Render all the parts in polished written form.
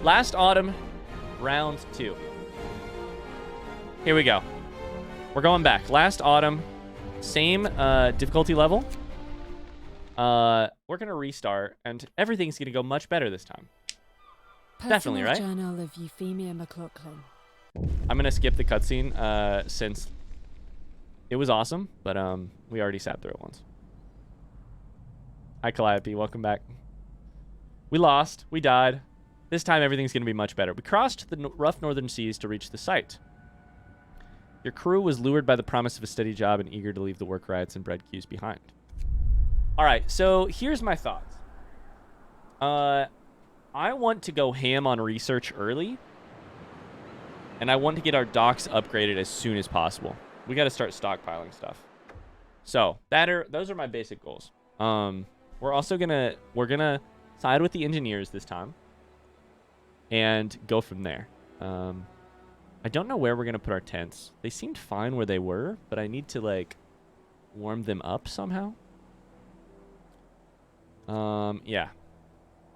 Last autumn, round 2. Here we go. We're going back. Last autumn, same difficulty level. We're going to restart, and everything's going to go much better this time. Definitely, right? Journal of Euphemia McLaughlin. I'm going to skip the cutscene since it was awesome, but we already sat through it once. Hi, Calliope. Welcome back. We lost. We died. This time, everything's going to be much better. We crossed the rough northern seas to reach the site. Your crew was lured by the promise of a steady job and eager to leave the work riots and bread queues behind. All right, so here's my thoughts. I want to go ham on research early, and I want to get our docks upgraded as soon as possible. We got to start stockpiling stuff. So those are my basic goals. We're also we're gonna side with the engineers this time and go from there. I don't know where we're gonna put our tents. They seemed fine where they were, but I need to like warm them up somehow. Yeah.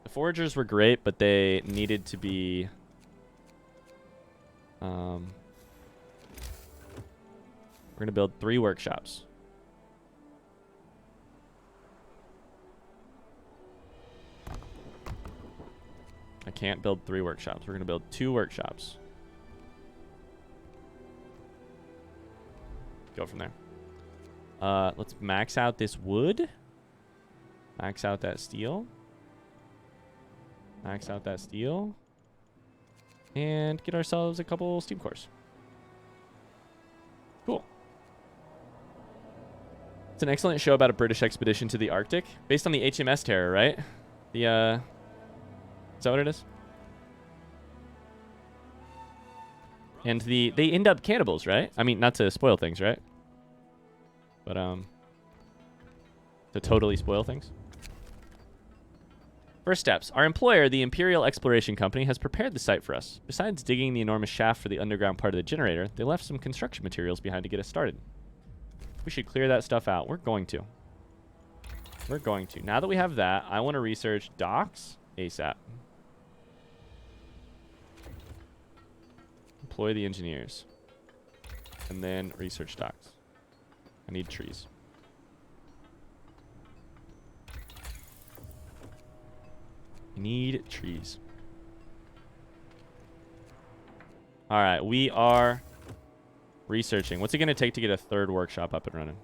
The foragers were great, but they needed to be we're gonna build 3 workshops. I can't build 3 workshops. We're gonna build 2 workshops. Go from there. Let's max out this wood. Max out that steel. Max out that steel. And get ourselves a couple steam cores. Cool. It's an excellent show about a British expedition to the Arctic. Based on the HMS Terror, right? The, is that what it is? And they end up cannibals, right? I mean, not to spoil things, right? But, to totally spoil things. First steps. Our employer, the Imperial Exploration Company, has prepared the site for us. Besides digging the enormous shaft for the underground part of the generator, they left some construction materials behind to get us started. We should clear that stuff out. We're going to. We're going to. Now that we have that, I want to research docks ASAP. Employ the engineers. And then research docks. I need trees. Need trees. All right, we are researching. What's it going to take to get a 3rd workshop up and running?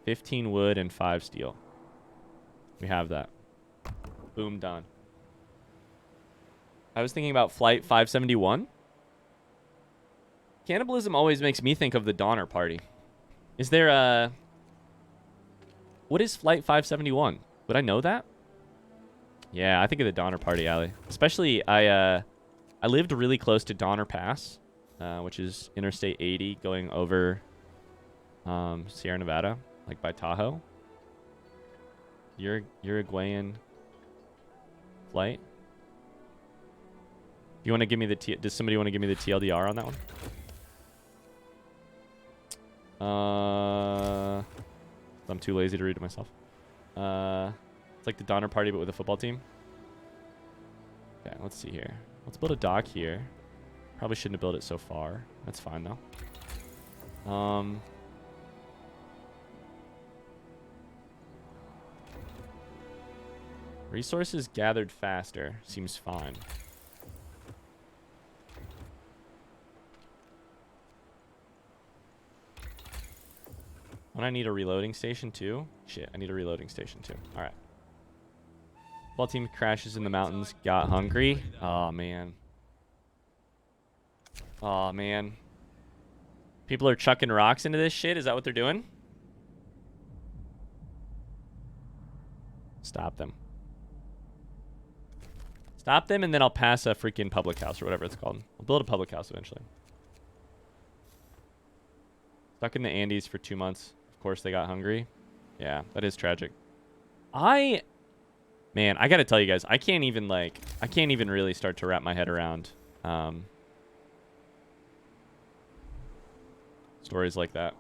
15 wood and 5 steel. We have that. Boom, done. I was thinking about Flight 571. Cannibalism always makes me think of the Donner Party. Is there a... What is Flight 571? Would I know that? Yeah, I think of the Donner Party, Alley. Especially, I lived really close to Donner Pass, which is Interstate 80 going over Sierra Nevada, like by Tahoe. Uruguayan flight. You want to give me the does somebody want to give me the TLDR on that one? I'm too lazy to read it myself. It's like the Donner Party, but with a football team. Okay, let's see here. Let's build a dock here. Probably shouldn't have built it so far. That's fine, though. Resources gathered faster. Seems fine. When I need a reloading station, too? Shit, I need a reloading station, too. All right. Ball team crashes in the mountains. Got hungry. Oh, man. Oh, man. People are chucking rocks into this shit? Is that what they're doing? Stop them. Stop them, and then I'll pass a freaking public house or whatever it's called. I'll build a public house eventually. Stuck in the Andes for 2 months. Of course, they got hungry. Yeah, that is tragic. Man, I gotta tell you guys, I can't even really start to wrap my head around stories like that.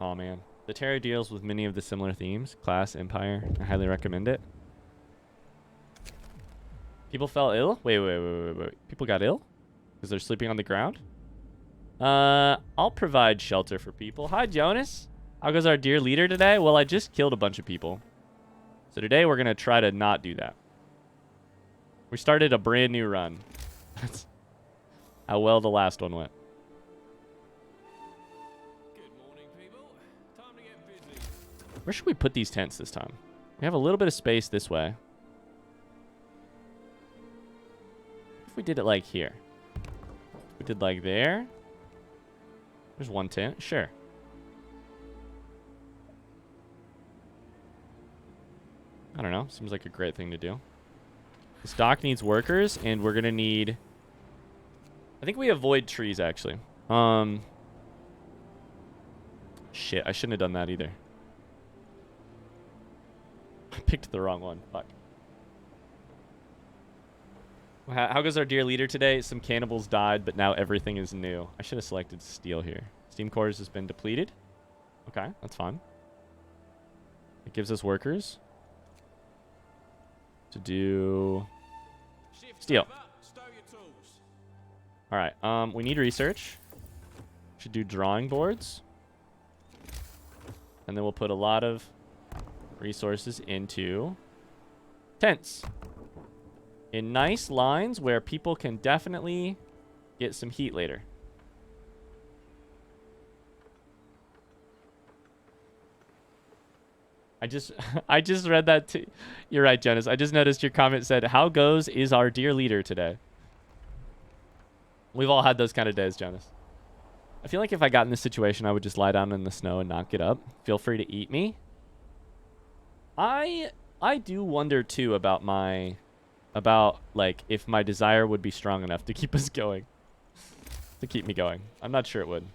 Oh, man. The Terror deals with many of the similar themes. Class, Empire. I highly recommend it. People fell ill? Wait. People got ill? Because they're sleeping on the ground? I'll provide shelter for people. Hi, Jonas. How goes our dear leader today? Well, I just killed a bunch of people. So today we're going to try to not do that. We started a brand new run. That's how well the last one went. Good morning, people. Time to get busy. Where should we put these tents this time? We have a little bit of space this way. If we did it like here. If we did like there. There's one tent. Sure. I don't know. Seems like a great thing to do. This dock needs workers, and we're going to need... I think we avoid trees, actually. Shit, I shouldn't have done that either. I picked the wrong one. Fuck. How goes our dear leader today? Some cannibals died, but now everything is new. I should have selected steel here. Steam cores has been depleted. Okay, that's fine. It gives us workers to do steel. All right. We need research. Should do drawing boards, and then we'll put a lot of resources into tents in nice lines where people can definitely get some heat later. I just read that too. You're right, Jonas. I just noticed your comment said, "How goes is our dear leader today?" We've all had those kind of days, Jonas. I feel like if I got in this situation, I would just lie down in the snow and not get up. Feel free to eat me. I do wonder too about like if my desire would be strong enough to keep us going. To keep me going. I'm not sure it would.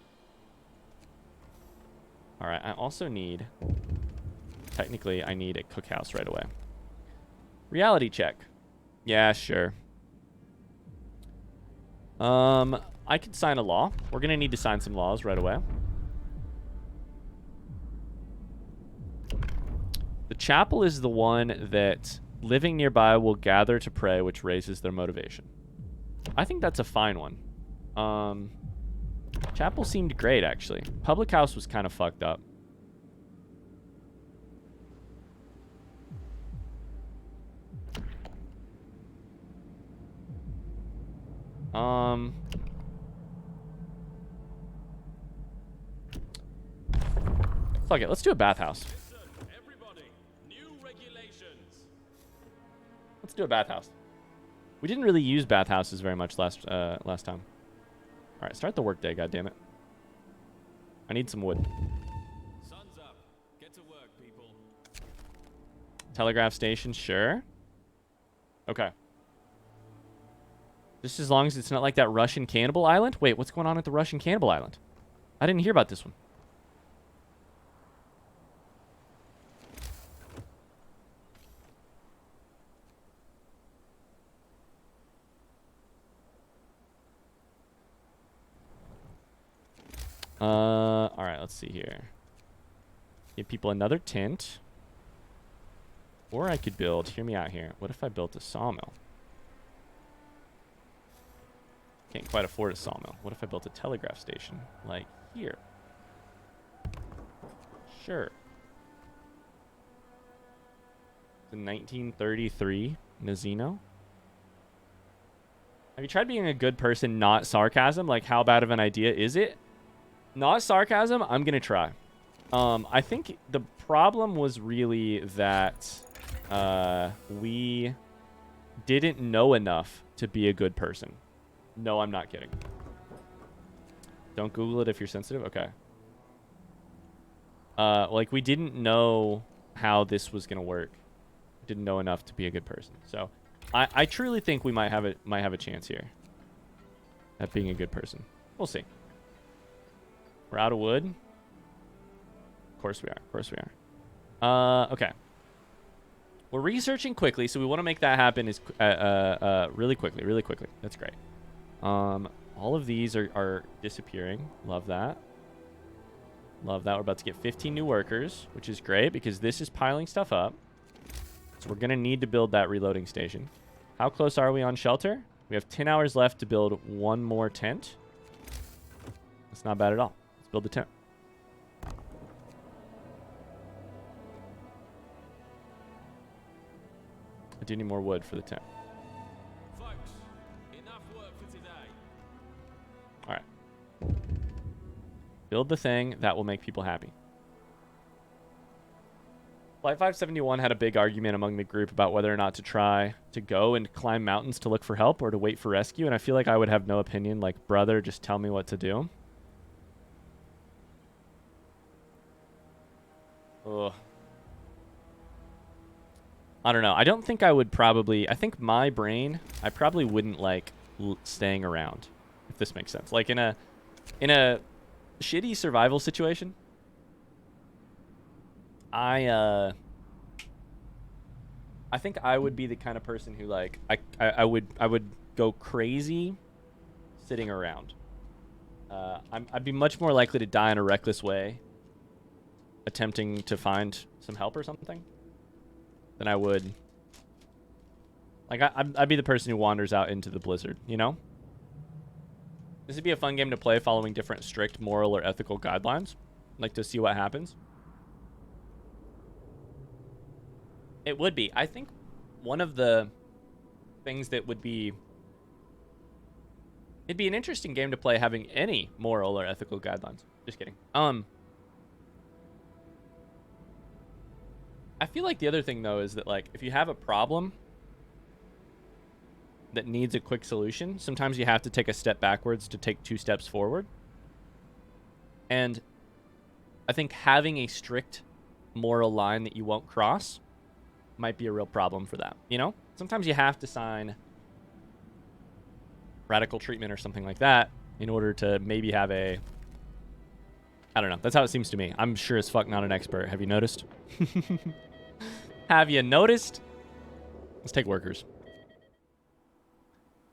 All right, I also need... Technically, I need a cookhouse right away. Reality check. Yeah, sure. I could sign a law. We're going to need to sign some laws right away. The chapel is the one that living nearby will gather to pray, which raises their motivation. I think that's a fine one. Chapel seemed great, actually. Public house was kind of fucked up. Fuck it, let's do a bathhouse. Let's do a bathhouse. We didn't really use bathhouses very much last time. All right, start the workday, goddammit. I need some wood. Sun's up. Get to work, people. Telegraph station, sure. Okay. Just as long as it's not like that Russian cannibal island. Wait, what's going on at the Russian cannibal island? I didn't hear about this one. All right, let's see here. Give people another tent. Or I could build, hear me out here. What if I built a sawmill? Can't quite afford a sawmill. What if I built a telegraph station? Like here. Sure. The 1933 Nazino. Have you tried being a good person, not sarcasm? Like, how bad of an idea is it? Not sarcasm, I'm going to try. I think the problem was really that we didn't know enough to be a good person. No, I'm not kidding. Don't Google it if you're sensitive. Okay. Like, we didn't know how this was going to work. Didn't know enough to be a good person. So, I truly think we might have a chance here at being a good person. We'll see. We're out of wood. Of course we are. Of course we are. Okay. We're researching quickly, so we want to make that happen really quickly. Really quickly. That's great. All of these are disappearing. Love that. Love that. We're about to get 15 new workers, which is great because this is piling stuff up. So we're going to need to build that reloading station. How close are we on shelter? We have 10 hours left to build one more tent. That's not bad at all. Let's build the tent. I do need more wood for the tent. Folks, enough work for today. All right. Build the thing that will make people happy. Flight 571 had a big argument among the group about whether or not to try to go and climb mountains to look for help or to wait for rescue, and I feel like I would have no opinion. Like, brother, just tell me what to do. Ugh. I don't know. I don't think I would probably... I think my brain, I probably wouldn't like staying around, if this makes sense. Like, in a shitty survival situation, I think I would be the kind of person who, like, I would go crazy sitting around. I'd be much more likely to die in a reckless way attempting to find some help or something than I would. Like, I'd be the person who wanders out into the blizzard, you know? This would be a fun game to play following different strict moral or ethical guidelines. Like, to see what happens. It would be. I think one of the things that would be... It'd be an interesting game to play having any moral or ethical guidelines. Just kidding. I feel like the other thing, though, is that, like, if you have a problem that needs a quick solution, sometimes you have to take a step backwards to take 2 steps forward. And I think having a strict moral line that you won't cross might be a real problem for that, you know? Sometimes you have to sign radical treatment or something like that in order to maybe have a... I don't know. That's how it seems to me. I'm sure as fuck not an expert. Have you noticed? Have you noticed? Let's take workers.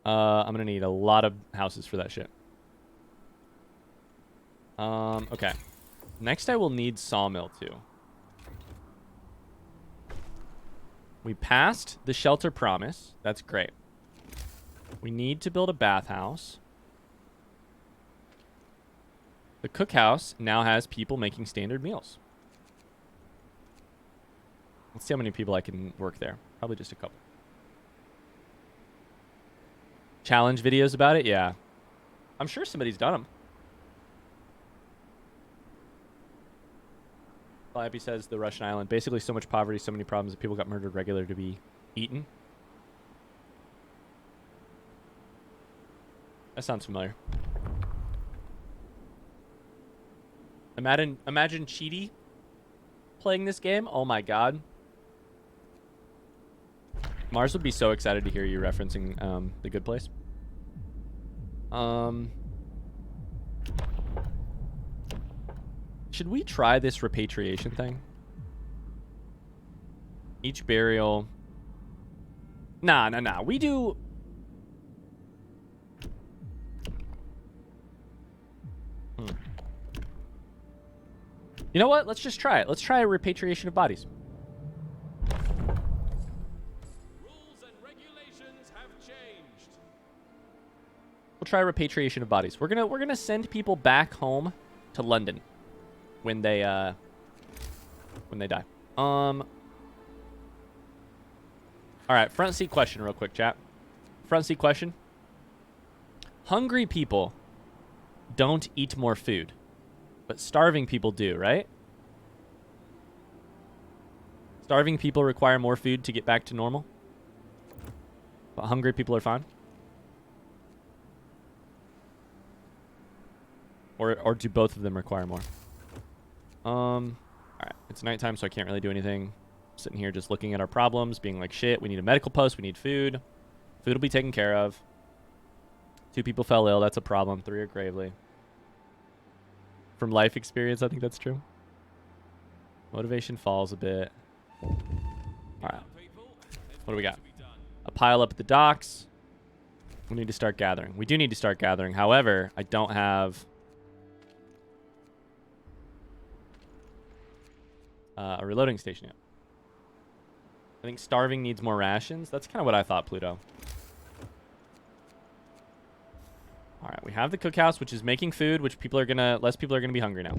I'm going to need a lot of houses for that shit. Okay. Next, I will need sawmill, too. We passed the shelter promise. That's great. We need to build a bathhouse. The cookhouse now has people making standard meals. Let's see how many people I can work there. Probably just a couple. Challenge videos about it? Yeah. I'm sure somebody's done them. Happy says the Russian island. Basically so much poverty, so many problems that people got murdered regular to be eaten. That sounds familiar. Imagine Cheaty playing this game. Oh my god. Mars would be so excited to hear you referencing The Good Place. Should we try this repatriation thing? Each burial. Nah. We do... You know what? Let's just try it. Let's try a repatriation of bodies. Rules and regulations have changed. We'll try a repatriation of bodies. We're gonna send people back home to London when they die. All right, front seat question real quick, chat. Front seat question. Hungry people don't eat more food, but starving people do, right? Starving people require more food to get back to normal, but hungry people are fine. Or do both of them require more? All right, it's nighttime, so I can't really do anything. Sitting here just looking at our problems, being like, shit, we need a medical post, we need food. Food will be taken care of. 2 people fell ill, that's a problem. 3 are gravely. From life experience, I think that's true. Motivation falls a bit. All right, what do we got? A pile up at the docks. We need to start gathering. We do need to start gathering. However, I don't have... a reloading station yet. think starving needs more rations. That's kind of what I thought, Pluto. All right, we have the cookhouse, which is making food, which less people are gonna be hungry now.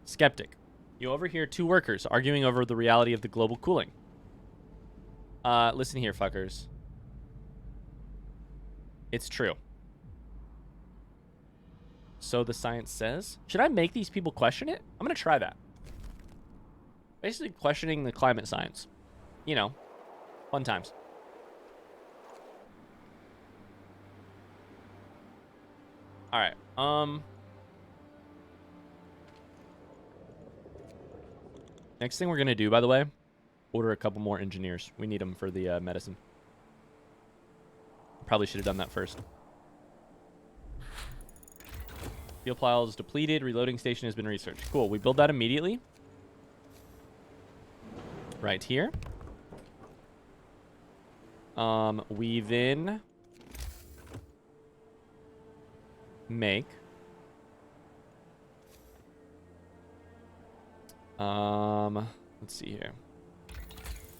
Skeptic. You overhear two workers arguing over the reality of the global cooling. Listen here, fuckers. It's true. So the science says. Should I make these people question it? I'm gonna try that. Basically questioning the climate science. You know, fun times. All right. Next thing we're gonna do, by the way, order a couple more engineers. We need them for the medicine. Probably should have done that first. Fuel pile is depleted. Reloading station has been researched. Cool. We build that immediately. Right here. We then make let's see here.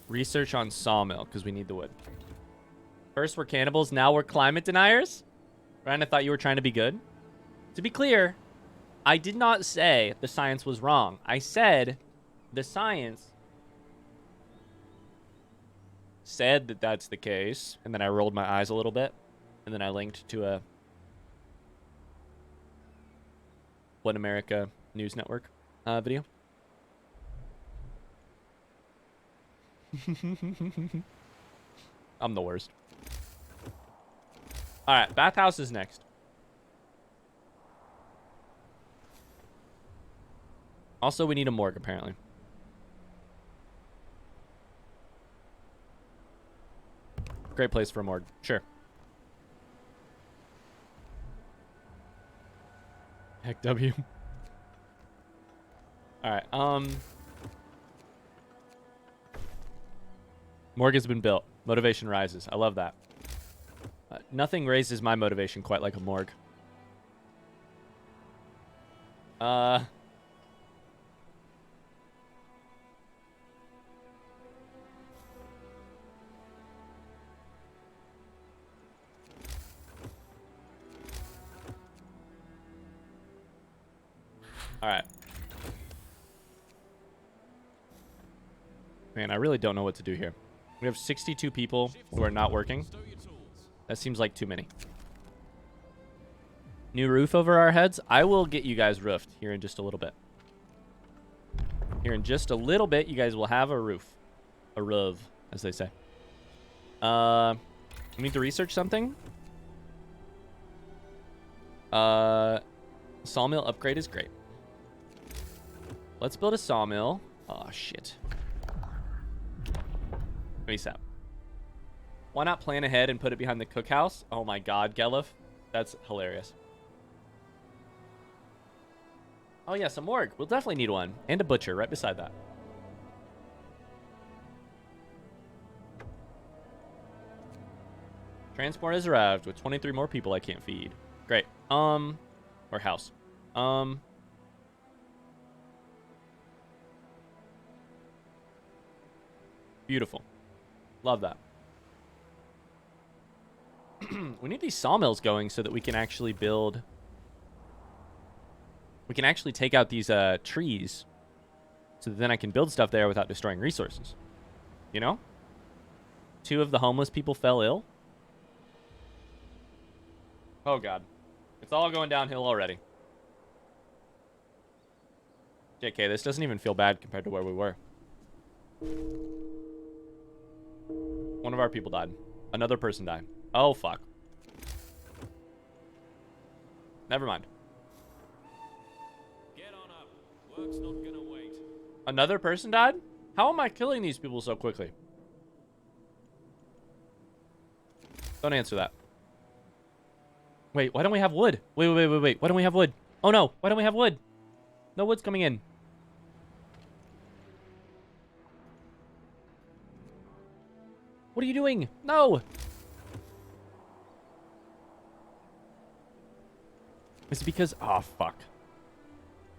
Research on sawmill because we need the wood. First we're cannibals, now we're climate deniers. Ryan, I thought you were trying to be good. To be clear, I did not say the science was wrong. I said the science said that that's the case, and then I rolled my eyes a little bit, and then I linked to a What America News Network video. I'm the worst. All right, bathhouse is next. Also, we need a morgue, apparently. Great place for a morgue. Sure. Heck W. All right. Morgue has been built. Motivation rises. I love that. Nothing raises my motivation quite like a morgue. All right. Man, I really don't know what to do here. We have 62 people who are not working. That seems like too many. New roof over our heads. I will get you guys roofed here in just a little bit. Here in just a little bit, you guys will have a roof. A roof, as they say. We need to research something. Sawmill upgrade is great. Let's build a sawmill. Oh, shit. ASAP. Why not plan ahead and put it behind the cookhouse? Oh my god, Gelif. That's hilarious. Oh yes, a morgue. We'll definitely need one. And a butcher right beside that. Transport has arrived with 23 more people I can't feed. Great. Or house. Beautiful. Love that. We need these sawmills going so that we can actually build... We can actually take out these trees so that then I can build stuff there without destroying resources. You know? 2 of the homeless people fell ill. Oh, God. It's all going downhill already. JK, this doesn't even feel bad compared to where we were. One of our people died. Another person died. Oh, fuck. Never mind. Get on up. Work's not gonna wait. Another person died? How am I killing these people so quickly? Don't answer that. Wait, why don't we have wood? Wait. Why don't we have wood? Oh, no. Why don't we have wood? No wood's coming in. What are you doing? No. Is it because... Oh, fuck.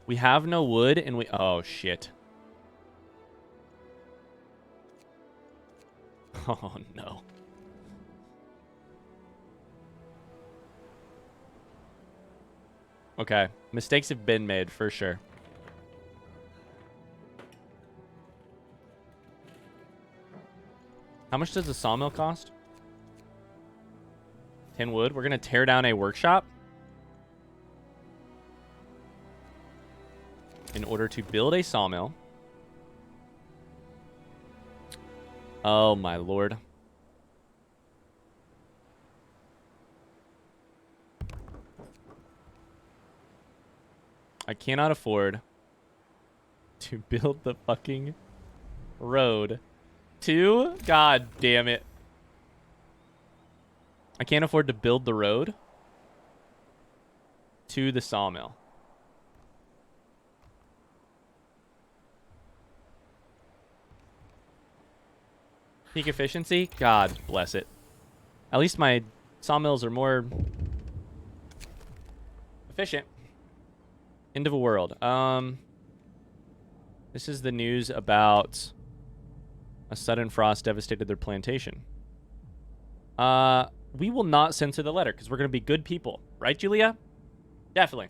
We have no wood and we... Oh, shit. Oh, no. Okay. Mistakes have been made, for sure. How much does a sawmill cost? 10 wood. We're going to tear down a workshop in order to build a sawmill. Oh, my lord. I cannot afford to build the fucking road to... God damn it. I can't afford to build the road to the sawmill. Peak efficiency? God bless it. At least my sawmills are more efficient. End of a world. This is the news about a sudden frost devastated their plantation. We will not censor the letter because we're going to be good people. Right, Julia? Definitely.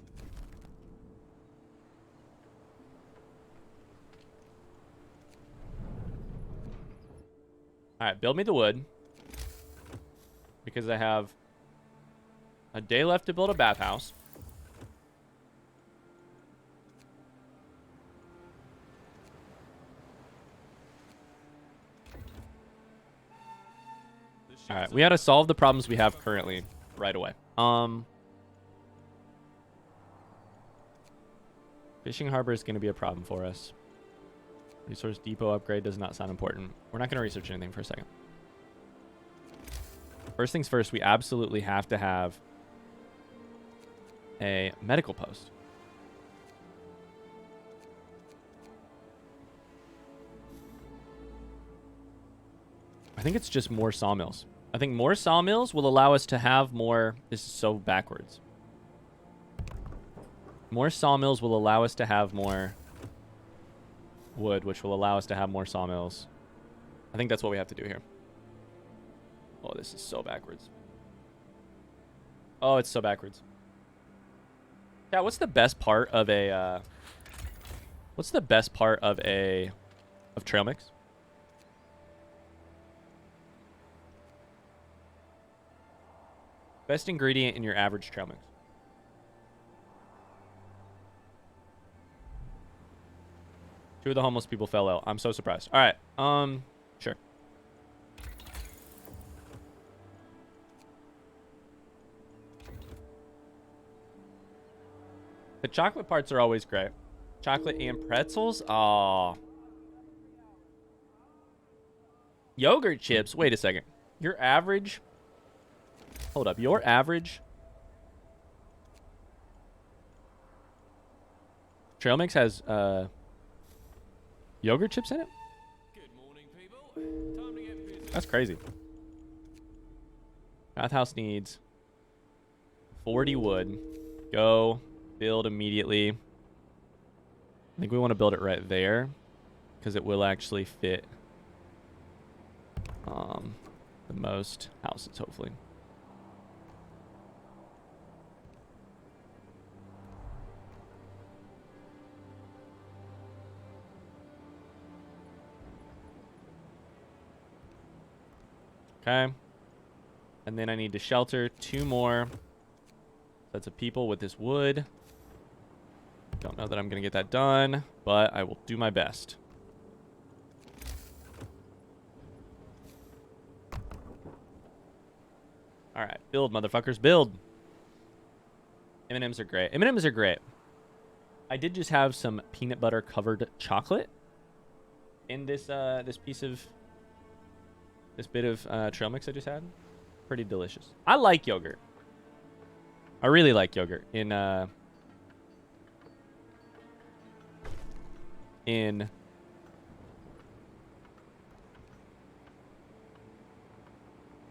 All right, build me the wood. Because I have a day left to build a bathhouse. All right, we got to solve the problems we have currently right away. Fishing harbor is going to be a problem for us. Resource depot upgrade does not sound important. We're not going to research anything for a second. First things first, we absolutely have to have a medical post. I think it's just more sawmills. I think more sawmills will allow us to have more... This is so backwards. More sawmills will allow us to have more wood, which will allow us to have more sawmills. I think that's what we have to do here. Oh, this is so backwards. Oh, it's so backwards. Yeah, what's the best part of a... what's the best part of a... of trail mix? Best ingredient in your average trail mix. Two of the homeless people fell out. I'm so surprised. All right. Sure. The chocolate parts are always great. Chocolate and pretzels? Aw. Yogurt chips? Wait a second. Your average... Hold up. Your average... trail mix has, yogurt chips in it? Good morning, people. Time to get busy. That's crazy. Bathhouse needs 40 wood. Go. Build immediately. I think we want to build it right there because it will actually fit the most houses, hopefully. Okay. And then I need to shelter 2 more sets of people with this wood. Don't know that I'm going to get that done, but I will do my best. All right. Build, motherfuckers. Build. M&Ms are great. M&Ms are great. I did just have some peanut butter covered chocolate in this this bit of trail mix I just had. Pretty delicious. I like yogurt. I really like yogurt in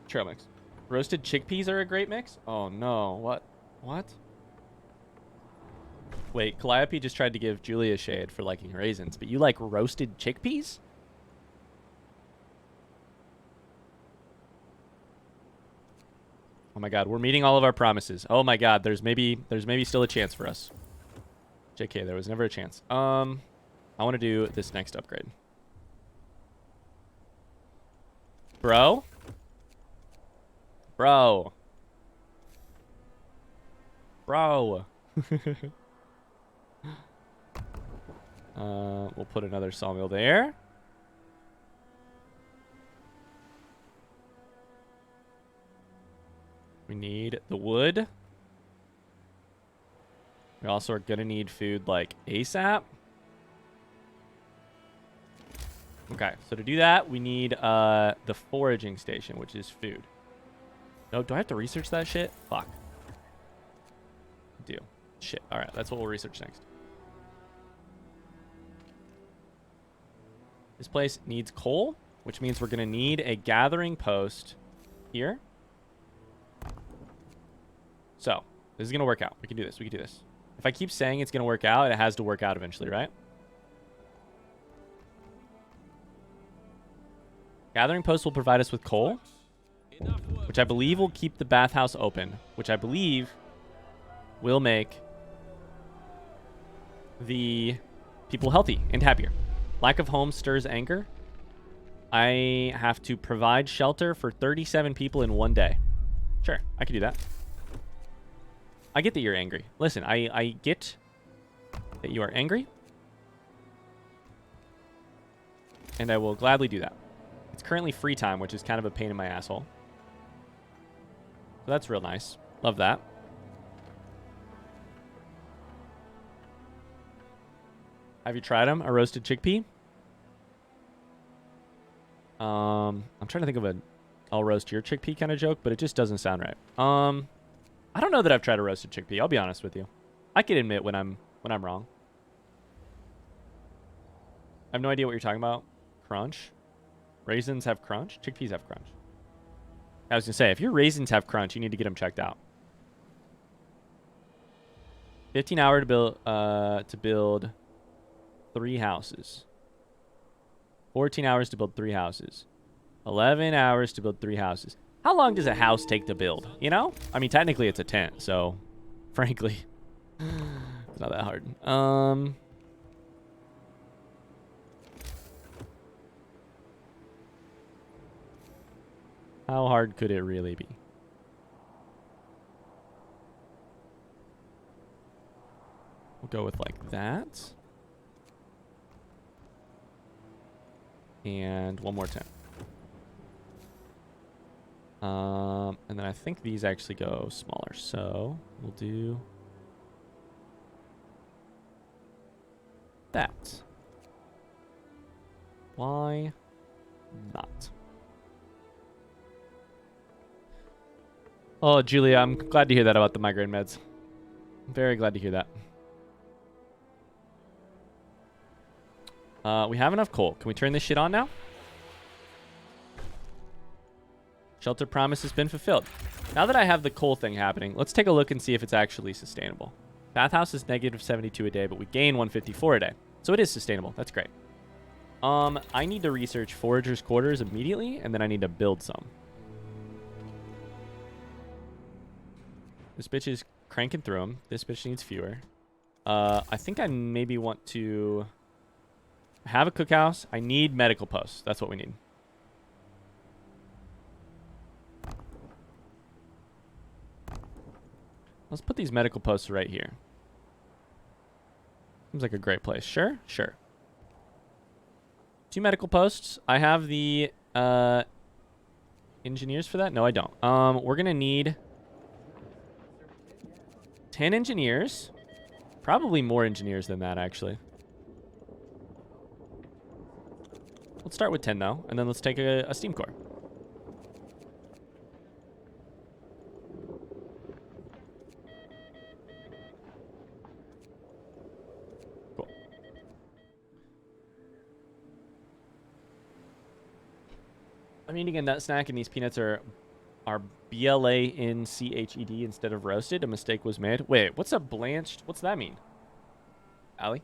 trail mix. Roasted chickpeas are a great mix. Oh no, what? Wait, Calliope just tried to give Julia shade for liking raisins, but you like roasted chickpeas? Oh my god, we're meeting all of our promises. Oh my god, there's maybe still a chance for us. JK, there was never a chance. I want to do this next upgrade. Bro? Bro. Bro. We'll put another sawmill there. We need the wood. We also are going to need food like ASAP. Okay, so to do that, we need the foraging station, which is food. No, do I have to research that shit? Fuck. I do. Shit. All right, that's what we'll research next. This place needs coal, which means we're going to need a gathering post here. So, this is going to work out. We can do this. We can do this. If I keep saying it's going to work out, it has to work out eventually, right? Gathering post will provide us with coal, which I believe will keep the bathhouse open, which I believe will make the people healthy and happier. Lack of home stirs anger. I have to provide shelter for 37 people in one day. Sure, I can do that. I get that you're angry. Listen, I get that you are angry. And I will gladly do that. It's currently free time, which is kind of a pain in my asshole. So that's real nice. Love that. Have you tried them? A roasted chickpea? I'm trying to think of a I'll roast your chickpea kind of joke, but it just doesn't sound right. I don't know that I've tried a roasted chickpea. I'll be honest with you. I can admit when I'm wrong. I have no idea what you're talking about. Crunch? Raisins have crunch? Chickpeas have crunch. I was going to say, if your raisins have crunch, you need to get them checked out. 15 hours to build 3 houses. 14 hours to build 3 houses. 11 hours to build 3 houses. How long does a house take to build? You know? I mean, technically it's a tent, so frankly, it's not that hard. How hard could it really be? We'll go with like that. And one more tent. And then I think these actually go smaller. So we'll do that. Why not? Oh, Julia, I'm glad to hear that about the migraine meds. I'm very glad to hear that. We have enough coal. Can we turn this shit on now? Shelter promise has been fulfilled. Now that I have the coal thing happening, let's take a look and see if it's actually sustainable. Bathhouse is negative 72 a day, but we gain 154 a day. So it is sustainable. That's great. I need to research foragers' quarters immediately, and then I need to build some. This bitch is cranking through them. This bitch needs fewer. I think I maybe want to have a cookhouse. I need medical posts. That's what we need. Let's put these medical posts right here. Seems like a great place. Sure? Sure. 2 medical posts. I have the engineers for that? No, I don't. We're going to need 10 engineers. Probably more engineers than that, actually. Let's start with 10, though. And then let's take a steam core. I'm eating a nut snack, and these peanuts are BLANCHED instead of roasted. A mistake was made. Wait, what's a blanched? What's that mean? Allie?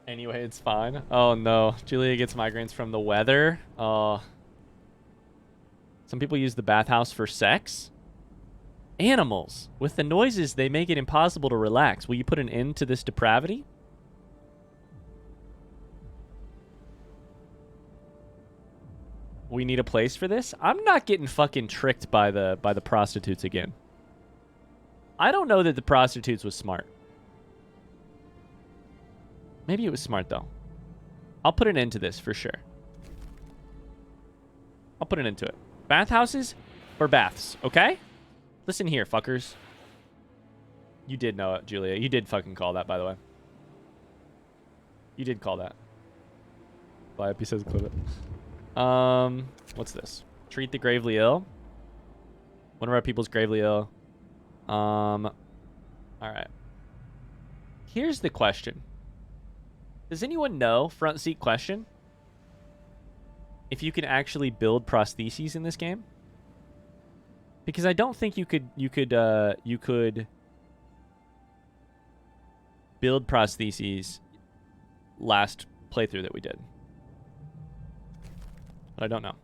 Anyway, it's fine. Oh no, Julia gets migraines from the weather. Oh. Some people use the bathhouse for sex. Animals. With the noises, they make it impossible to relax. Will you put an end to this depravity? We need a place for this? I'm not getting fucking tricked by the prostitutes again. I don't know that the prostitutes was smart. Maybe it was smart, though. I'll put an end to this for sure. I'll put an end to it. Bathhouses or baths, okay? Listen here, fuckers. You did know it, Julia. You did fucking call that, by the way. You did call that. He says clip it. What's this? Treat the gravely ill. One of our people's gravely ill. All right. Here's the question. Does anyone know, front seat question, if you can actually build prostheses in this game? Because I don't think you could build prostheses last playthrough that we did. But I don't know.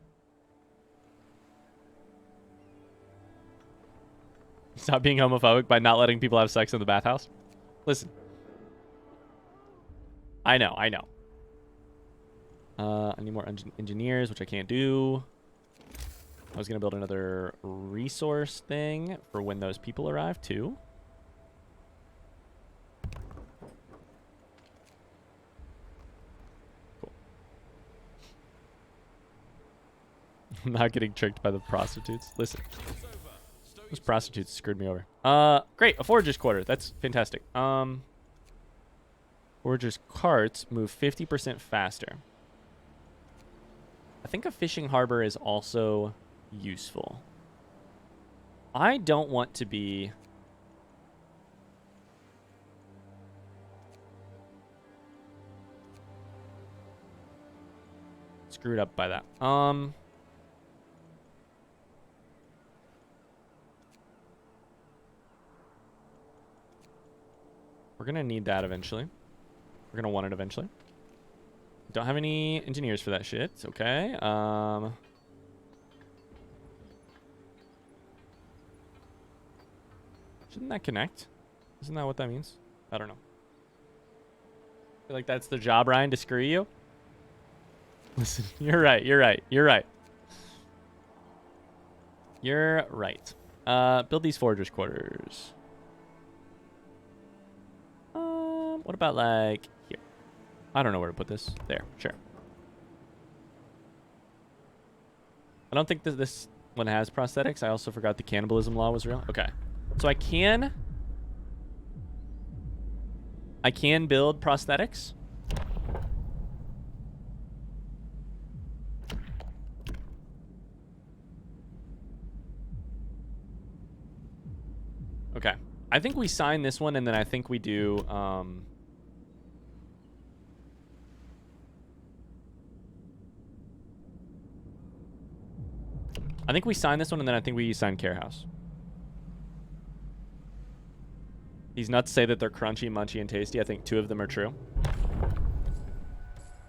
Stop being homophobic by not letting people have sex in the bathhouse. Listen. I know. I need more engineers, which I can't do. I was going to build another resource thing for when those people arrive, too. Cool. I'm not getting tricked by the prostitutes. Listen. Those prostitutes screwed me over. Great. A forager's quarter. That's fantastic. Forager's carts move 50% faster. I think a fishing harbor is also useful. I don't want to be screwed up by that. We're gonna need that eventually. We're gonna want it eventually. Don't have any engineers for that shit. It's okay. Shouldn't that connect? Isn't that what that means? I don't know. I feel like that's the job, Ryan, to screw you. Listen, you're right. You're right. You're right. You're right. Build these foragers' quarters. What about like here? I don't know where to put this. There, sure. I don't think that this one has prosthetics. I also forgot the cannibalism law was real. Okay. So I can build prosthetics. Okay. I think we sign this one, and then I think we do I think we sign this one, and then I think we sign Care House. These nuts say that they're crunchy, munchy, and tasty. I think 2 of them are true.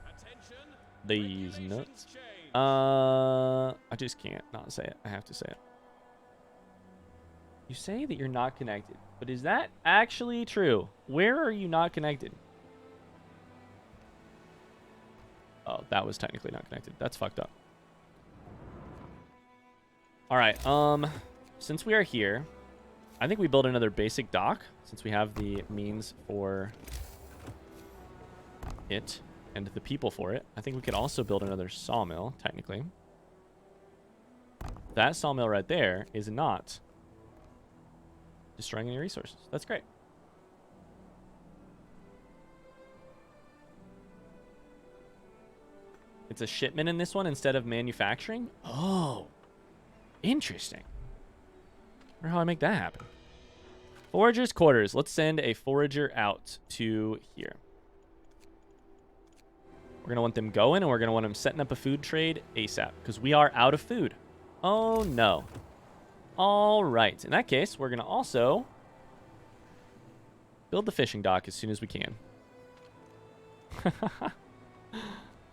Attention. These nuts. Change. I just can't not say it. I have to say it. You say that you're not connected, but is that actually true? Where are you not connected? Oh, that was technically not connected. That's fucked up. All right. Since we are here, I think we build another basic dock since we have the means for it and the people for it. I think we could also build another sawmill, technically. That sawmill right there is not destroying any resources. That's great. It's a shipment in this one instead of manufacturing? Oh, interesting. I wonder how I make that happen. Forager's quarters. Let's send a forager out to here. We're going to want them going, and we're going to want them setting up a food trade ASAP because we are out of food. Oh, no. All right. In that case, we're going to also Build the fishing dock as soon as we can.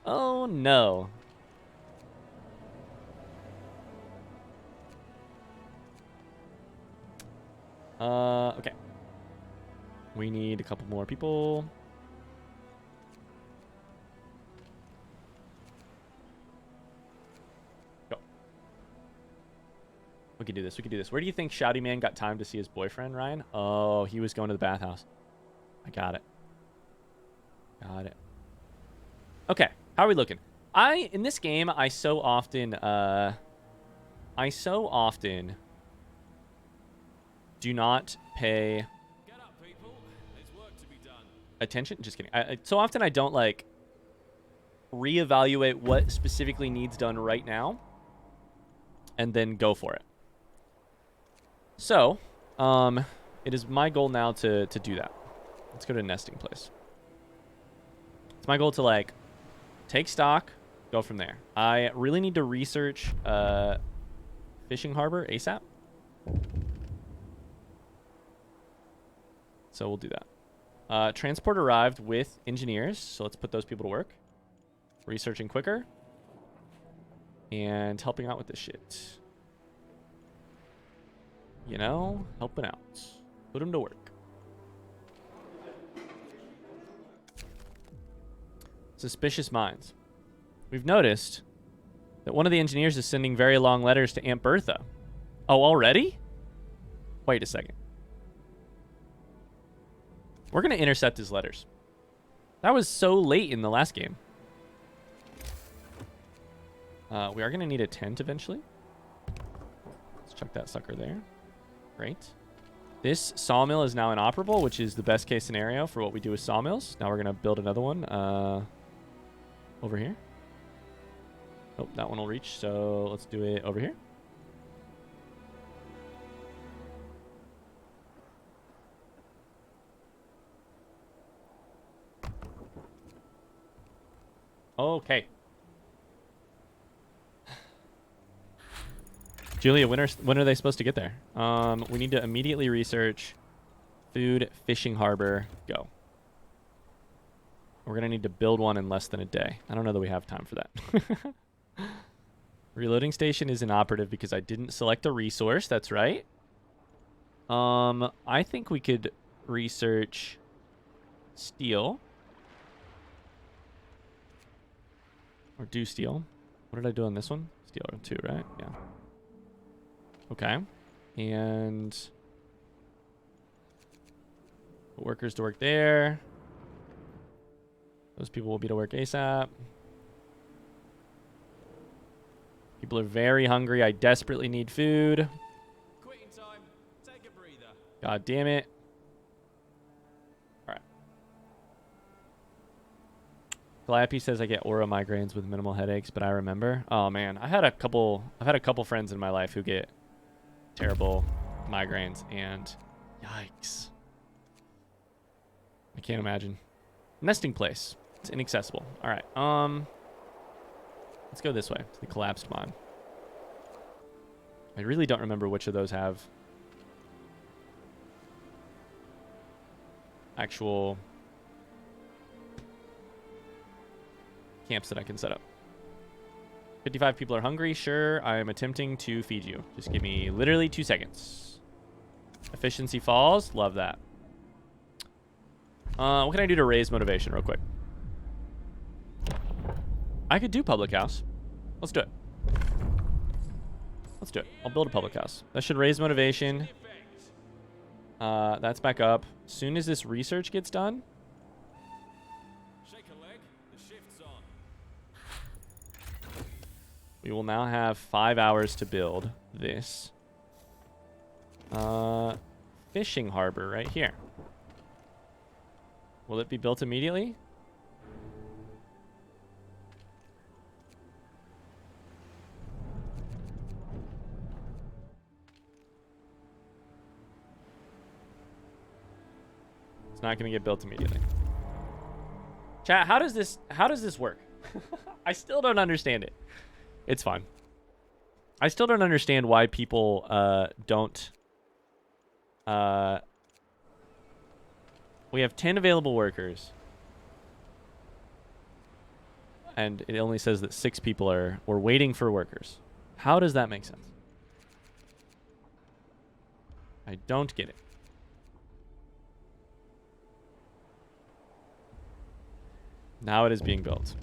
Oh, no. Okay. We need a couple more people. Go. We can do this. We can do this. Where do you think Shouty Man got time to see his boyfriend, Ryan? Oh, he was going to the bathhouse. I got it. Got it. Okay. How are we looking? In this game, I so often do not pay Get up, people. There's work to be done. attention. Just kidding. So often I don't like reevaluate what specifically needs done right now and then go for it. So, it is my goal now to do that. Let's go to nesting place. It's my goal to like take stock, go from there. I really need to research fishing harbor ASAP. So we'll do that. Transport arrived with engineers, so let's put those people to work. Researching quicker. And helping out with this shit. You know, helping out. Put them to work. Suspicious minds. We've noticed that one of the engineers is sending very long letters to Aunt Bertha. Oh, already? Wait a second. We're going to intercept his letters. That was so late in the last game. We are going to need a tent eventually. Let's chuck that sucker there. Great. This sawmill is now inoperable, which is the best case scenario for what we do with sawmills. Now we're going to build another one over here. Oh, that one will reach, so let's do it over here. Okay. Julia, when are they supposed to get there? We need to immediately research food, fishing harbor, go. We're going to need to build one in less than a day. I don't know that we have time for that. Reloading station is inoperative because I didn't select a resource. That's right. I think we could research steel. Or do steel. What did I do on this one? Steel 2, right? Yeah. Okay. And put workers to work there. Those people will be to work ASAP. People are very hungry. I desperately need food. Quitting time. Take a breather. God damn it. All right. Calliope says I get aura migraines with minimal headaches, but I remember. Oh man, I've had a couple friends in my life who get terrible migraines, and yikes. I can't imagine. Nesting place. It's inaccessible. All right. Let's go this way to the collapsed mine. I really don't remember which of those have actual camps that I can set up. 55 people are hungry. Sure, I am attempting to feed you. Just give me literally 2 seconds. Efficiency falls. Love that. What can I do to raise motivation real quick? I could do public house. Let's do it. Let's do it. I'll build a public house. That should raise motivation. That's back up. As soon as this research gets done. Shake a leg. The shift's on. We will now have 5 hours to build this. Fishing harbor right here. Will it be built immediately? It's not going to get built immediately. Chat, how does this work? I still don't understand it. It's fine. I still don't understand why people don't We have 10 available workers. And it only says that 6 people are waiting for workers. How does that make sense? I don't get it. Now it is being built.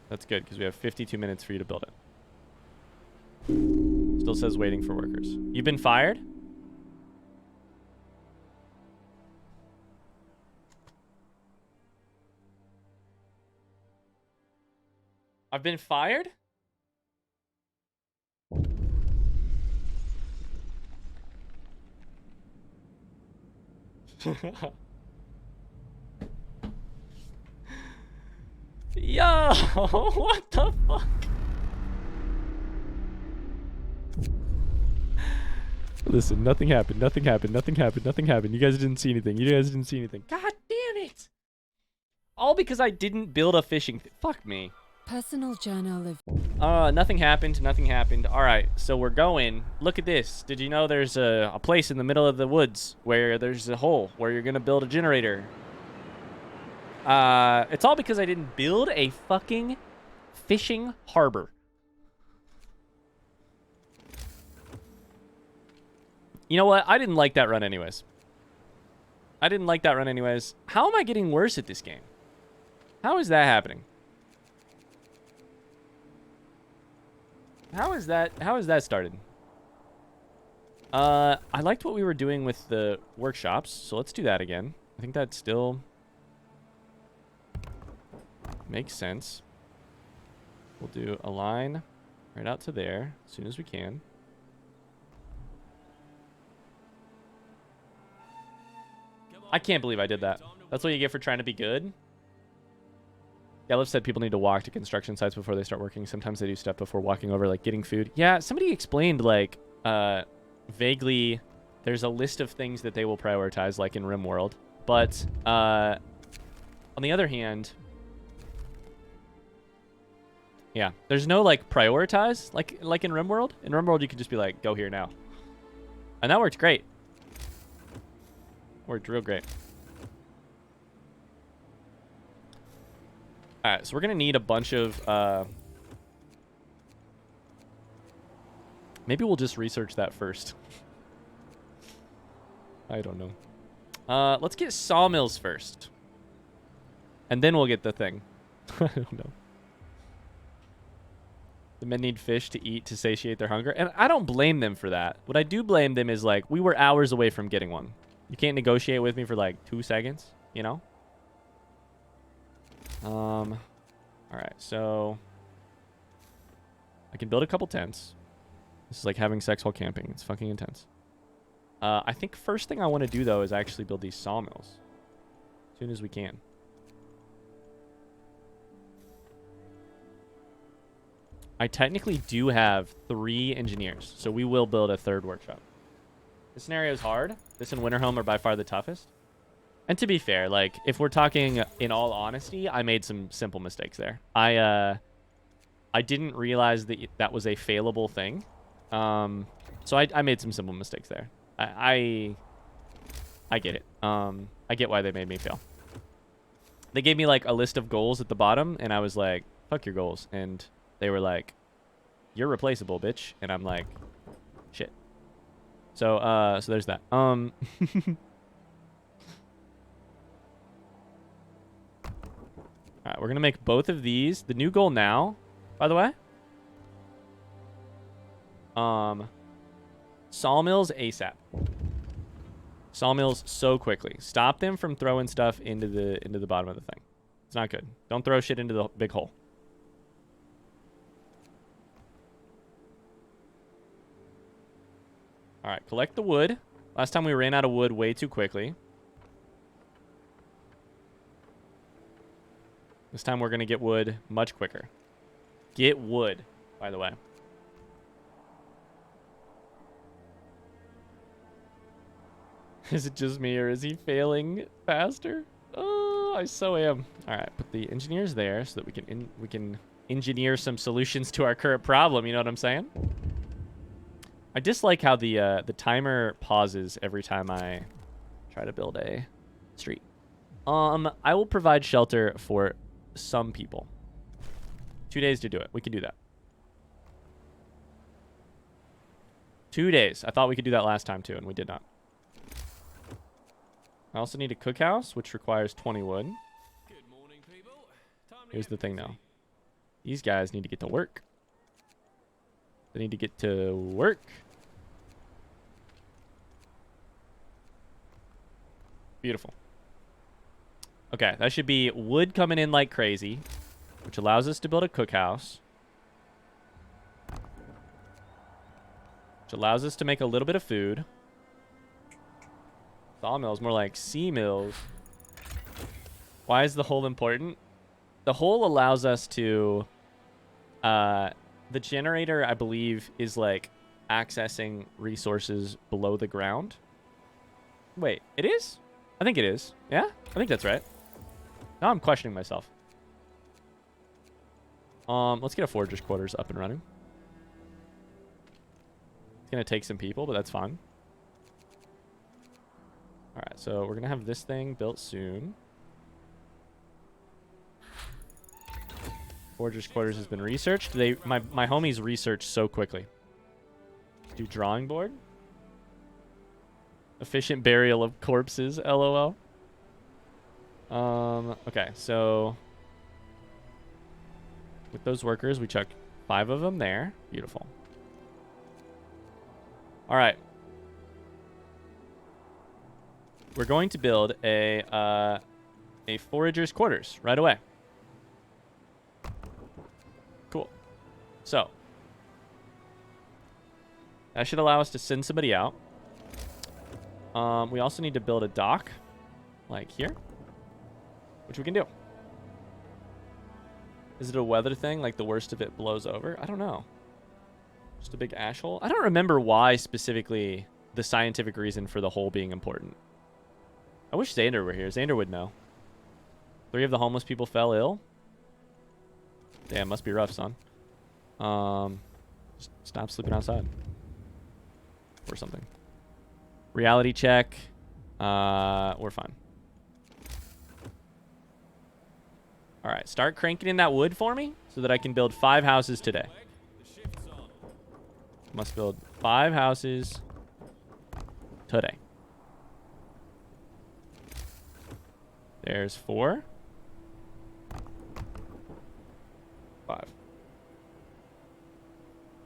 That's good, because we have 52 minutes for you to build it. Still says waiting for workers. You've been fired? I've been fired? Yo, what the fuck? Listen, nothing happened. Nothing happened. Nothing happened. Nothing happened. You guys didn't see anything. You guys didn't see anything. God damn it. All because I didn't build a fishing... Fuck me. Personal journal of... Nothing happened. Nothing happened. All right, so we're going. Look at this. Did you know there's a place in the middle of the woods where there's a hole where you're going to build a generator? It's all because I didn't build a fucking fishing harbor. You know what? I didn't like that run anyways. I didn't like that run anyways. How am I getting worse at this game? How is that happening? How is that started? I liked what we were doing with the workshops, so let's do that again. I think that still makes sense. We'll do a line right out to there as soon as we can. I can't believe I did that. That's what you get for trying to be good. Yellow said people need to walk to construction sites before they start working. Sometimes they do stuff before walking over, like getting food. Yeah, somebody explained, like, vaguely, there's a list of things that they will prioritize, like in RimWorld. But, on the other hand, yeah, there's no, like, prioritize, like in RimWorld. In RimWorld, you could just be like, go here now. And that worked great. Worked real great. Alright, so we're going to need a bunch of... maybe we'll just research that first. I don't know. Let's get sawmills first. And then we'll get the thing. I don't know. The men need fish to eat to satiate their hunger. And I don't blame them for that. What I do blame them is, like, we were hours away from getting one. You can't negotiate with me for, like, 2 seconds, you know? All right, so I can build a couple tents. This is like having sex while camping. It's fucking intense. I think first thing I want to do, though, is actually build these sawmills as soon as we can. I technically do have 3 engineers, so we will build a 3rd workshop. This scenario is hard. This and Winterhome are by far the toughest. And to be fair, like, if we're talking in all honesty, I made some simple mistakes there. I didn't realize that that was a failable thing. So I made some simple mistakes there. I get it. I get why they made me fail. They gave me, like, a list of goals at the bottom, and I was like, fuck your goals. And they were like, you're replaceable, bitch. And I'm like, shit. So there's that. Alright, we're going to make both of these. The new goal now, by the way. Sawmills ASAP. Sawmills so quickly. Stop them from throwing stuff into the bottom of the thing. It's not good. Don't throw shit into the big hole. Alright, collect the wood. Last time we ran out of wood way too quickly. This time we're going to get wood much quicker. Get wood, by the way. Is it just me or is he failing faster? Oh, I so am. All right, put the engineers there so that we can engineer some solutions to our current problem. You know what I'm saying? I dislike how the timer pauses every time I try to build a street. I will provide shelter for some people. 2 days to do it. We can do that. 2 days. I thought we could do that last time too, and we did not. I also need a cookhouse, which requires 20 wood. Good morning, people. Time to Here's get the thing, busy. though. These guys need to get to work. They need to get to work. Beautiful. Okay, that should be wood coming in like crazy, which allows us to build a cookhouse. Which allows us to make a little bit of food. Sawmills, more like sea mills. Why is the hole important? The hole allows us to... the generator, I believe, is like accessing resources below the ground. Wait, it is? I think it is. Yeah? I think that's right. Now I'm questioning myself. Let's get a forager's quarters up and running. It's going to take some people, but that's fine. Alright, so we're going to have this thing built soon. Forager's quarters has been researched. My homies research so quickly. Do drawing board. Efficient burial of corpses, LOL. Okay, so with those workers, we chuck 5 of them there. Beautiful. All right. We're going to build a forager's quarters right away. Cool. So that should allow us to send somebody out. We also need to build a dock, like here, which we can do. Is it a weather thing, like the worst of it blows over? I don't know. Just a big ash hole? I don't remember why specifically the scientific reason for the hole being important. I wish Xander were here. Xander would know. 3 of the homeless people fell ill. Damn, must be rough, son. Just stop sleeping outside. Or something. Reality check. We're fine. All right, start cranking in that wood for me so that I can build 5 houses today. The shift's on. Must build 5 houses today. There's 4. 5.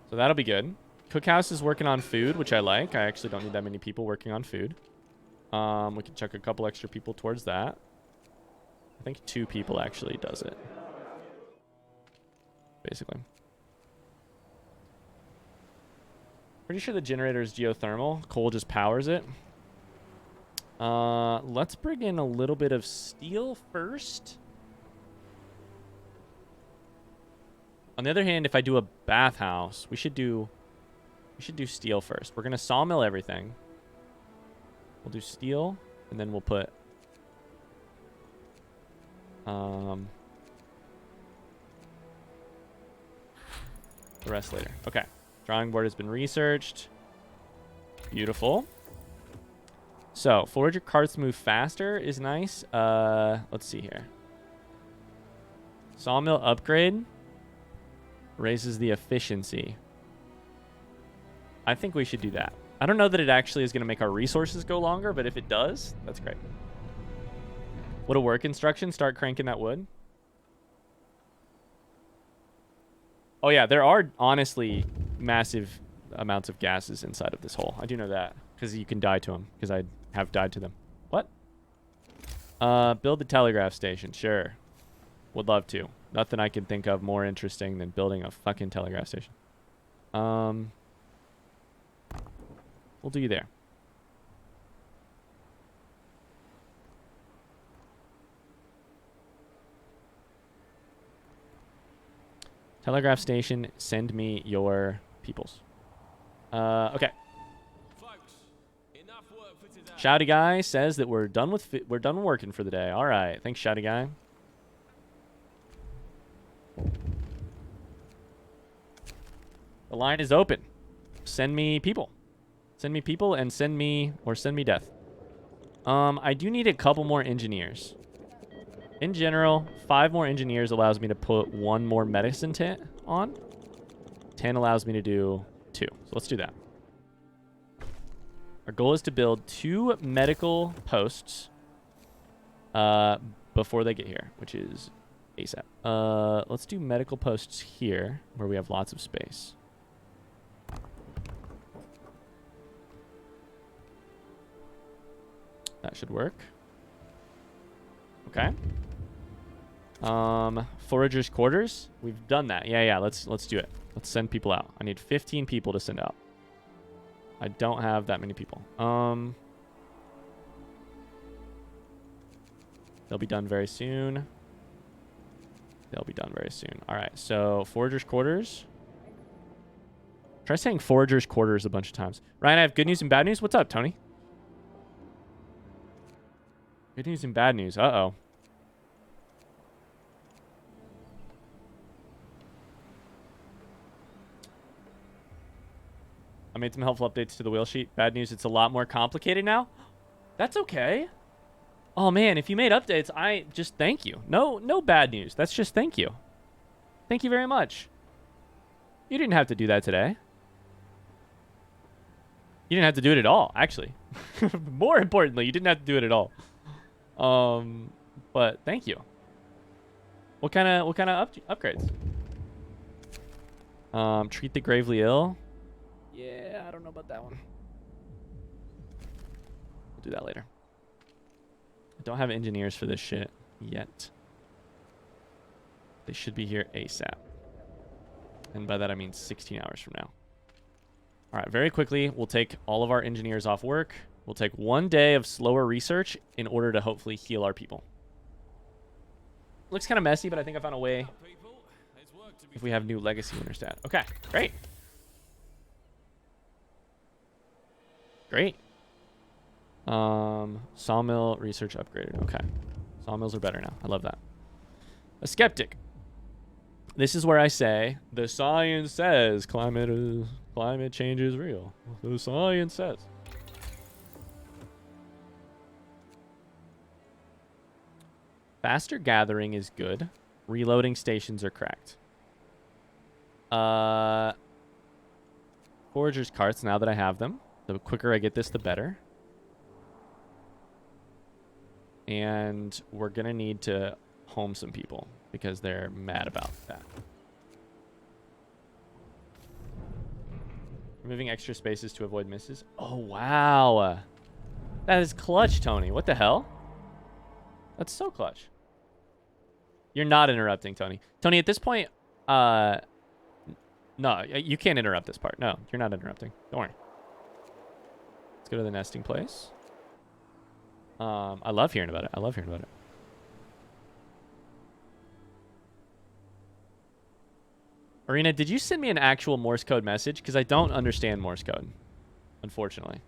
So that'll be good. Cookhouse is working on food, which I like. I actually don't need that many people working on food. We can chuck a couple extra people towards that. I think 2 people actually does it. Basically. Pretty sure the generator is geothermal. Coal just powers it. Let's bring in a little bit of steel first. On the other hand, if I do a bathhouse, we should do steel first. We're gonna sawmill everything. We'll do steel, and then we'll put the rest later. Okay. Drawing board has been researched. Beautiful. So, forager carts move faster is nice. Let's see here. Sawmill upgrade raises the efficiency. I think we should do that. I don't know that it actually is going to make our resources go longer, but if it does, that's great. Would a work instruction start cranking that wood? Oh yeah, there are honestly massive amounts of gases inside of this hole. I do know that because you can die to them, because I have died to them. What? Build the telegraph station. Sure. Would love to. Nothing I can think of more interesting than building a fucking telegraph station. We'll do you there. Telegraph station, send me your peoples. Okay. Folks, enough work for today. Shouty Guy says that we're done working for the day. All right. Thanks, Shouty Guy. The line is open. Send me people. Send me people and send me death. I do need a couple more engineers. In general, 5 more engineers allows me to put 1 more medicine tent on. 10 allows me to do 2. So let's do that. Our goal is to build 2 medical posts before they get here, which is ASAP. Let's do medical posts here where we have lots of space. That should work. Okay. Foragers' quarters. We've done that. Yeah. Let's do it. Let's send people out. I need 15 people to send out. I don't have that many people. They'll be done very soon. They'll be done very soon. All right. So foragers' quarters. Try saying foragers' quarters a bunch of times. Ryan, I have good news and bad news. What's up, Tony? Good news and bad news. Uh-oh. I made some helpful updates to the wheel sheet. Bad news, it's a lot more complicated now. That's okay. Oh, man, if you made updates, I just thank you. No bad news. That's just thank you. Thank you very much. You didn't have to do that today. You didn't have to do it at all, actually. More importantly, you didn't have to do it at all. But thank you. What kind of upgrades? Treat the gravely ill. Yeah, I don't know about that one. We'll do that later. I don't have engineers for this shit yet. They should be here ASAP. And by that I mean 16 hours from now. All right, very quickly, we'll take all of our engineers off work. We'll take 1 day of slower research in order to hopefully heal our people. Looks kind of messy, but I think I found a way if we have new legacy Winterstat. Okay, great. Great. Sawmill research upgraded. Okay. Sawmills are better now. I love that. A skeptic. This is where I say, the science says climate change is real. The science says. Faster gathering is good. Reloading stations are cracked. Foragers' carts, now that I have them. The quicker I get this, the better. And we're going to need to home some people because they're mad about that. Removing extra spaces to avoid misses. Oh, wow. That is clutch, Tony. What the hell? That's so clutch. You're not interrupting, Tony. Tony, at this point, no, you can't interrupt this part. No, you're not interrupting. Don't worry. Let's go to the nesting place. I love hearing about it. I love hearing about it. Arena, did you send me an actual Morse code message? Because I don't understand Morse code, unfortunately.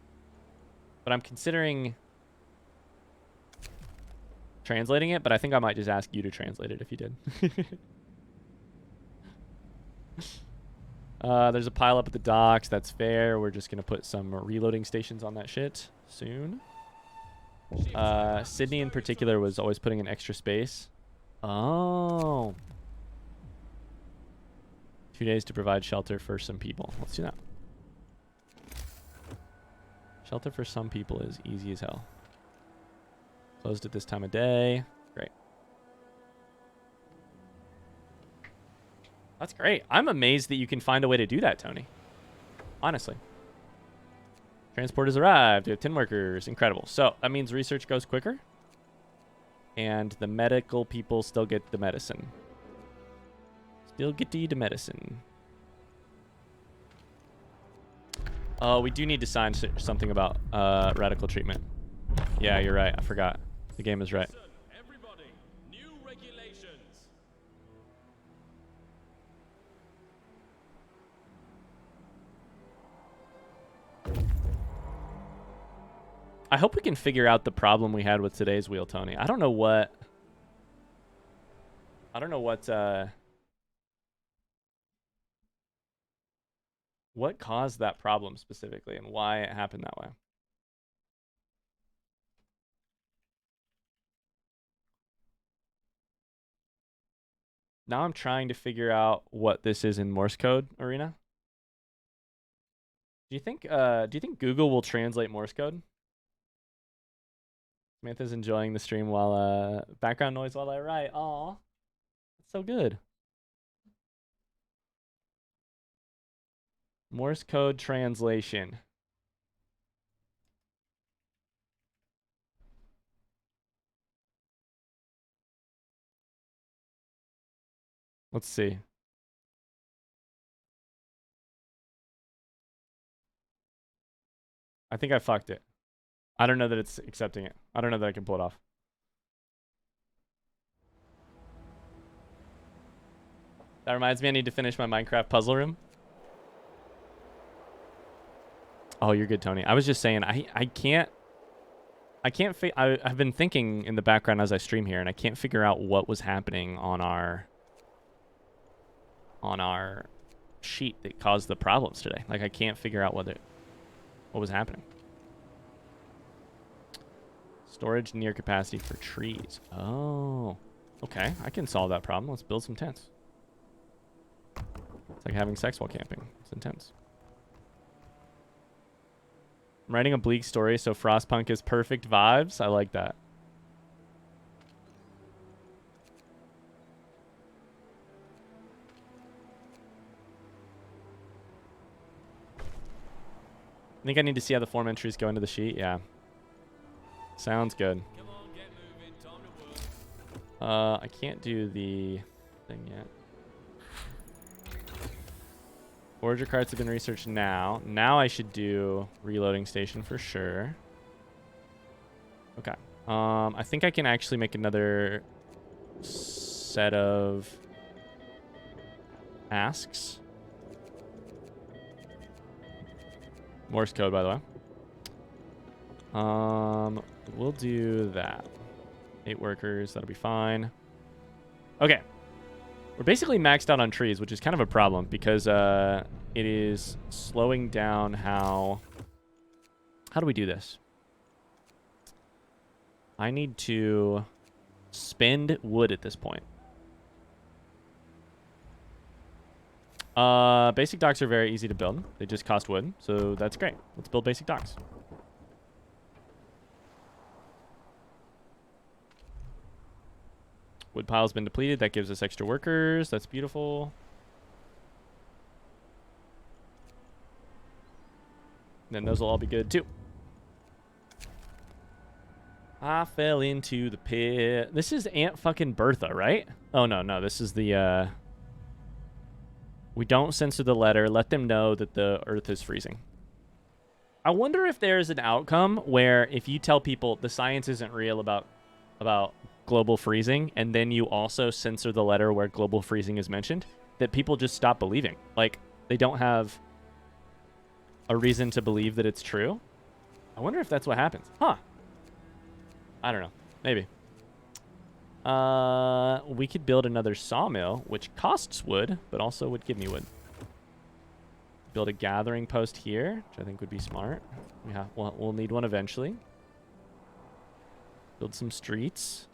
But I'm considering translating it, but I think I might just ask you to translate it if you did. There's a pile up at the docks. That's fair. We're just going to put some reloading stations on that shit soon. Sydney in particular was always putting in extra space. Oh. 2 days to provide shelter for some people. Let's do that. Shelter for some people is easy as hell. Closed at this time of day. Great. That's great. I'm amazed that you can find a way to do that, Tony. Honestly. Transport has arrived. We have 10 workers. Incredible. So that means research goes quicker. And the medical people still get the medicine. Still get the medicine. Oh, we do need to sign something about radical treatment. Yeah, you're right. I forgot. The game is right. Everybody, new regulations. I hope we can figure out the problem we had with today's wheel, Tony. I don't know what what caused that problem specifically and why it happened that way. Now I'm trying to figure out what this is in Morse code, Arena. Do you think Google will translate Morse code? Samantha's enjoying the stream while background noise while I write. Aw. That's so good. Morse code translation. Let's see. I think I fucked it. I don't know that it's accepting it. I don't know that I can pull it off. That reminds me, I need to finish my Minecraft puzzle room. Oh, you're good, Tony. I was just saying, I've been thinking in the background as I stream here, and I can't figure out what was happening on our sheet that caused the problems today. Like, I can't figure out what was happening. Storage near capacity for trees. Oh, okay. I can solve that problem. Let's build some tents. It's like having sex while camping. It's intense. I'm writing a bleak story, so Frostpunk is perfect vibes. I like that. I think I need to see how the form entries go into the sheet. Yeah. Sounds good. Come on, get moving. Time to work. I can't do the thing yet. Forager carts have been researched now. Now I should do reloading station for sure. Okay. I think I can actually make another set of asks. Morse code, by the way. We'll do that. 8 workers, that'll be fine. Okay. We're basically maxed out on trees, which is kind of a problem because it is slowing down how do we do this? I need to spend wood at this point. Basic docks are very easy to build. They just cost wood, so that's great. Let's build basic docks. Wood pile's been depleted. That gives us extra workers. That's beautiful. Then those will all be good too. I fell into the pit. This is Aunt fucking Bertha, right? Oh, no. This is the, we don't censor the letter. Let them know that the earth is freezing. I wonder if there's an outcome where if you tell people the science isn't real about global freezing, and then you also censor the letter where global freezing is mentioned, that people just stop believing. Like, they don't have a reason to believe that it's true. I wonder if that's what happens. Huh. I don't know. Maybe. We could build another sawmill, which costs wood, but also would give me wood. Build a gathering post here, which I think would be smart. Yeah, we'll need one eventually. Build some streets.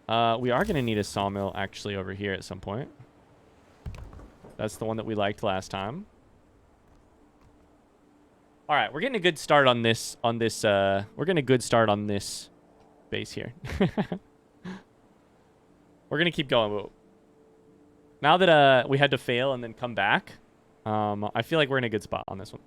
We are going to need a sawmill actually over here at some point. That's the one that we liked last time. All right, we're getting a good start on this. We're getting a good start on this base here. We're gonna keep going. Now that we had to fail and then come back, I feel like we're in a good spot on this one.